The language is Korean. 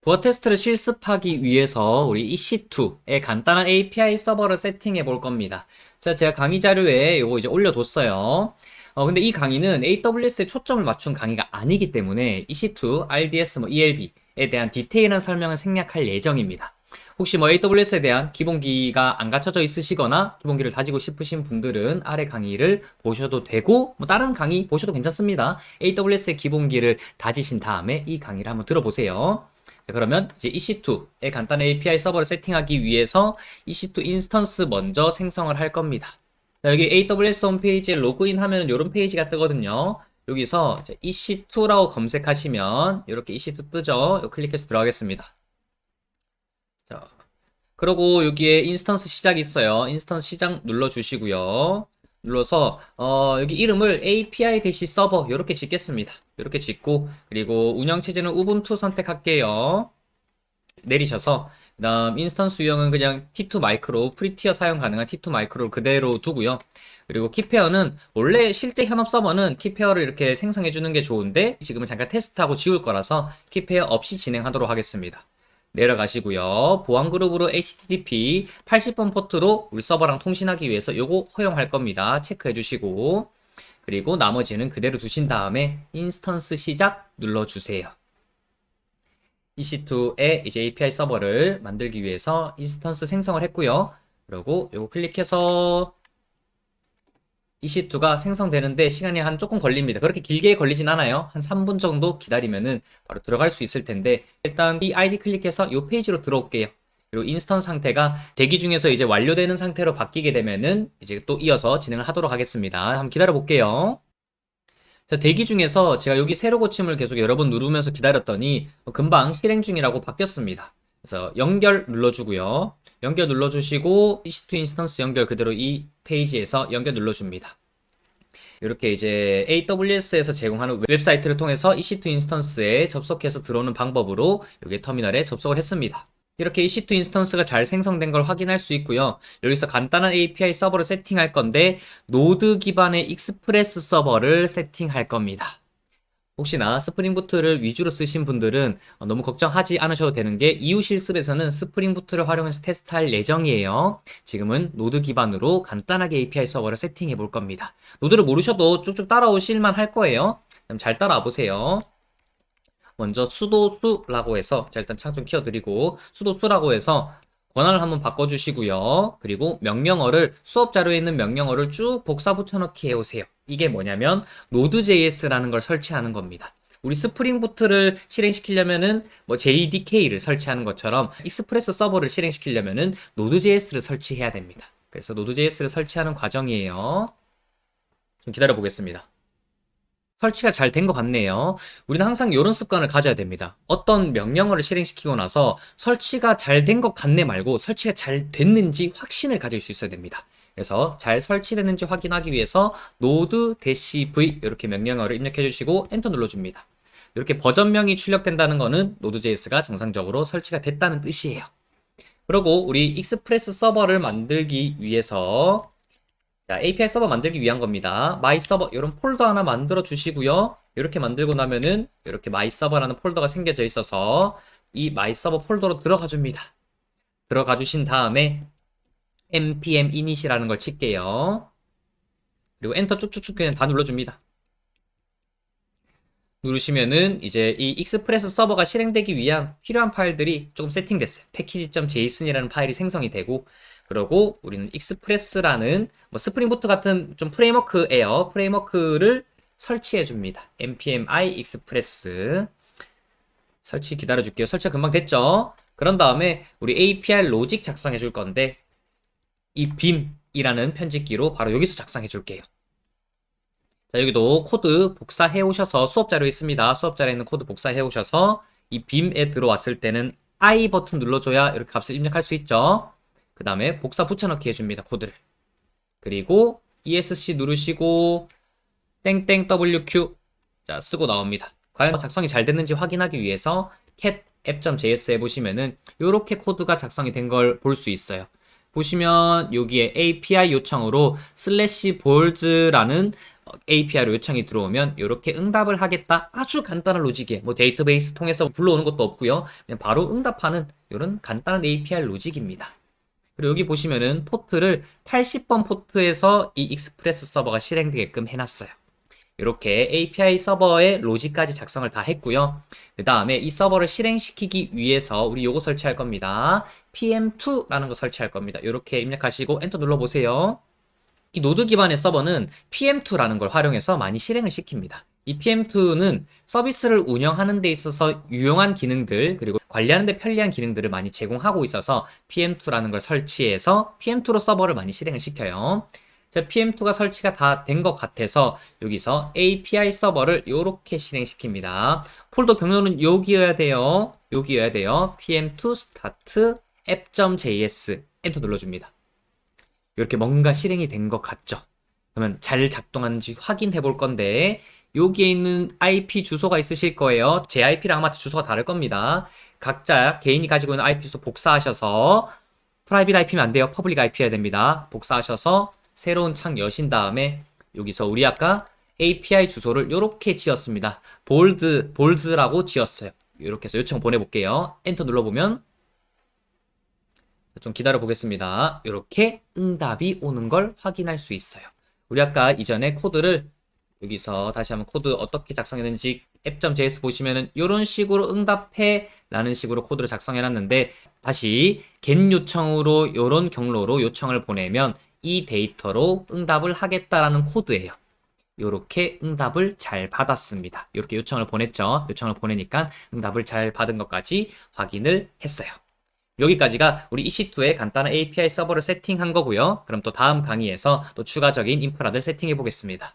부어 테스트를 실습하기 위해서 우리 EC2의 간단한 API 서버를 세팅해 볼 겁니다. 자, 제가 강의 자료에 이거 이제 올려뒀어요. 근데 이 강의는 AWS에 초점을 맞춘 강의가 아니기 때문에 EC2, RDS, ELB에 대한 디테일한 설명을 생략할 예정입니다. 혹시 AWS에 대한 기본기가 안 갖춰져 있으시거나 기본기를 다지고 싶으신 분들은 아래 강의를 보셔도 되고 다른 강의 보셔도 괜찮습니다. AWS의 기본기를 다지신 다음에 이 강의를 한번 들어보세요. 자, 그러면 이제 EC2의 간단한 API 서버를 세팅하기 위해서 EC2 인스턴스 먼저 생성을 할 겁니다. 자, 여기 AWS 홈페이지에 로그인 하면 이런 페이지가 뜨거든요. 여기서 EC2라고 검색하시면 이렇게 EC2 뜨죠. 이거 클릭해서 들어가겠습니다. 자, 그리고 여기에 인스턴스 시작이 있어요. 인스턴스 시작 눌러주시고요. 눌러서 여기 이름을 API-서버 이렇게 짓겠습니다. 이렇게 짓고 그리고 운영체제는 우분투 선택할게요. 내리셔서 그 다음 인스턴스 유형은 그냥 T2 마이크로 프리티어 사용 가능한 T2 마이크로 그대로 두고요. 그리고 키페어는 원래 실제 현업 서버는 키페어를 이렇게 생성해 주는 게 좋은데 지금은 잠깐 테스트하고 지울 거라서 키페어 없이 진행하도록 하겠습니다. 내려가시고요. 보안 그룹으로 HTTP 80번 포트로 우리 서버랑 통신하기 위해서 요거 허용할 겁니다. 체크해 주시고 그리고 나머지는 그대로 두신 다음에 인스턴스 시작 눌러주세요. EC2의 이제 API 서버를 만들기 위해서 인스턴스 생성을 했고요. 그리고 요거 클릭해서 EC2가 생성되는데 시간이 한 조금 걸립니다. 그렇게 길게 걸리진 않아요. 한 3분 정도 기다리면은 바로 들어갈 수 있을 텐데 일단 이 아이디 클릭해서 이 페이지로 들어올게요. 그리고 인스턴스 상태가 대기 중에서 이제 완료되는 상태로 바뀌게 되면은 이제 또 이어서 진행을 하도록 하겠습니다. 한번 기다려 볼게요. 자, 대기 중에서 제가 여기 새로 고침을 계속 여러 번 누르면서 기다렸더니 금방 실행 중이라고 바뀌었습니다. 그래서 연결 눌러주고요. 연결 눌러주시고 EC2 인스턴스 연결 그대로 이 페이지에서 연결 눌러줍니다. 이렇게 이제 AWS에서 제공하는 웹사이트를 통해서 EC2 인스턴스에 접속해서 들어오는 방법으로 여기 터미널에 접속을 했습니다. 이렇게 EC2 인스턴스가 잘 생성된 걸 확인할 수 있고요. 여기서 간단한 API 서버를 세팅할 건데 노드 기반의 익스프레스 서버를 세팅할 겁니다. 혹시나 스프링부트를 위주로 쓰신 분들은 너무 걱정하지 않으셔도 되는 게 이후 실습에서는 스프링부트를 활용해서 테스트할 예정이에요. 지금은 노드 기반으로 간단하게 API 서버를 세팅해 볼 겁니다. 노드를 모르셔도 쭉쭉 따라오실만 할 거예요. 그럼 잘 따라와 보세요. 먼저 수도수라고 해서 자 일단 창 좀 키워드리고 수도수라고 해서 권한을 한번 바꿔주시고요. 그리고 명령어를 수업 자료에 있는 명령어를 쭉 복사 붙여넣기 해오세요. 이게 뭐냐면 Node.js라는 걸 설치하는 겁니다. 우리 스프링부트를 실행시키려면은 JDK를 설치하는 것처럼 익스프레스 서버를 실행시키려면은 Node.js를 설치해야 됩니다. 그래서 Node.js를 설치하는 과정이에요. 좀 기다려 보겠습니다. 설치가 잘 된 것 같네요. 우리는 항상 이런 습관을 가져야 됩니다. 어떤 명령어를 실행시키고 나서 설치가 잘 된 것 같네 말고 설치가 잘 됐는지 확신을 가질 수 있어야 됩니다. 그래서 잘 설치됐는지 확인하기 위해서 node-v 이렇게 명령어를 입력해 주시고 엔터 눌러줍니다. 이렇게 버전명이 출력된다는 것은 Node.js가 정상적으로 설치가 됐다는 뜻이에요. 그리고 우리 익스프레스 서버를 만들기 위해서 자, API 서버 만들기 위한 겁니다. 마이 서버 이런 폴더 하나 만들어 주시고요. 이렇게 만들고 나면은 이렇게 마이 서버라는 폴더가 생겨져 있어서 이 마이 서버 폴더로 들어가 줍니다. 들어가 주신 다음에 npm init이라는 걸 칠게요. 그리고 엔터 쭉쭉쭉 그냥 다 눌러줍니다. 누르시면은 이제 이 익스프레스 서버가 실행되기 위한 필요한 파일들이 조금 세팅됐어요. package.json이라는 파일이 생성이 되고 그리고 우리는 익스프레스라는 스프링부트 같은 좀 프레임워크예요. 프레임워크를 설치해 줍니다. npm i express 설치 기다려 줄게요. 설치가 금방 됐죠? 그런 다음에 우리 API 로직 작성해 줄 건데 이 bim이라는 편집기로 바로 여기서 작성해 줄게요. 자, 여기도 코드 복사해 오셔서 수업 자료에 있습니다. 수업 자료에 있는 코드 복사해 오셔서 이 빔에 들어왔을 때는 I 버튼 눌러줘야 이렇게 값을 입력할 수 있죠. 그 다음에 복사 붙여넣기 해줍니다. 코드를. 그리고 ESC 누르시고 땡땡 WQ 자 쓰고 나옵니다. 과연 작성이 잘 됐는지 확인하기 위해서 cat app.js 해보시면은 이렇게 코드가 작성이 된 걸 볼 수 있어요. 보시면 여기에 API 요청으로 /bolds라는 API로 요청이 들어오면 이렇게 응답을 하겠다. 아주 간단한 로직이에요. 뭐 데이터베이스 통해서 불러오는 것도 없고요. 그냥 바로 응답하는 이런 간단한 API 로직입니다. 그리고 여기 보시면은 포트를 80번 포트에서 이 익스프레스 서버가 실행되게끔 해놨어요. 이렇게 API 서버의 로직까지 작성을 다 했고요. 그 다음에 이 서버를 실행시키기 위해서 우리 요거 설치할 겁니다. PM2라는 거 설치할 겁니다. 이렇게 입력하시고 엔터 눌러보세요. 이 노드 기반의 서버는 PM2라는 걸 활용해서 많이 실행을 시킵니다. 이 PM2는 서비스를 운영하는 데 있어서 유용한 기능들 그리고 관리하는 데 편리한 기능들을 많이 제공하고 있어서 PM2라는 걸 설치해서 PM2로 서버를 많이 실행을 시켜요. 자, PM2가 설치가 다 된 것 같아서 여기서 API 서버를 이렇게 실행시킵니다. 폴더 경로는 여기여야 돼요. 여기여야 돼요. PM2 start app.js 엔터 눌러줍니다. 이렇게 뭔가 실행이 된 것 같죠? 그러면 잘 작동하는지 확인해 볼 건데 여기에 있는 IP 주소가 있으실 거예요. 제 IP랑 아마 주소가 다를 겁니다. 각자 개인이 가지고 있는 IP 주소 복사하셔서 프라이빗 IP면 안 돼요. 퍼블릭 IP여야 됩니다. 복사하셔서 새로운 창 여신 다음에 여기서 우리 아까 API 주소를 이렇게 지었습니다. bolds라고 지었어요. 이렇게 해서 요청 보내볼게요. 엔터 눌러보면 좀 기다려 보겠습니다. 이렇게 응답이 오는 걸 확인할 수 있어요. 우리 아까 이전에 코드를 여기서 다시 한번 코드 어떻게 작성했는지 app.js 보시면은 이런 식으로 응답해 라는 식으로 코드를 작성해 놨는데 다시 get 요청으로 이런 경로로 요청을 보내면 이 데이터로 응답을 하겠다라는 코드예요. 이렇게 응답을 잘 받았습니다. 이렇게 요청을 보냈죠. 요청을 보내니까 응답을 잘 받은 것까지 확인을 했어요. 여기까지가 우리 EC2의 간단한 API 서버를 세팅한 거고요. 그럼 또 다음 강의에서 또 추가적인 인프라들 세팅해 보겠습니다.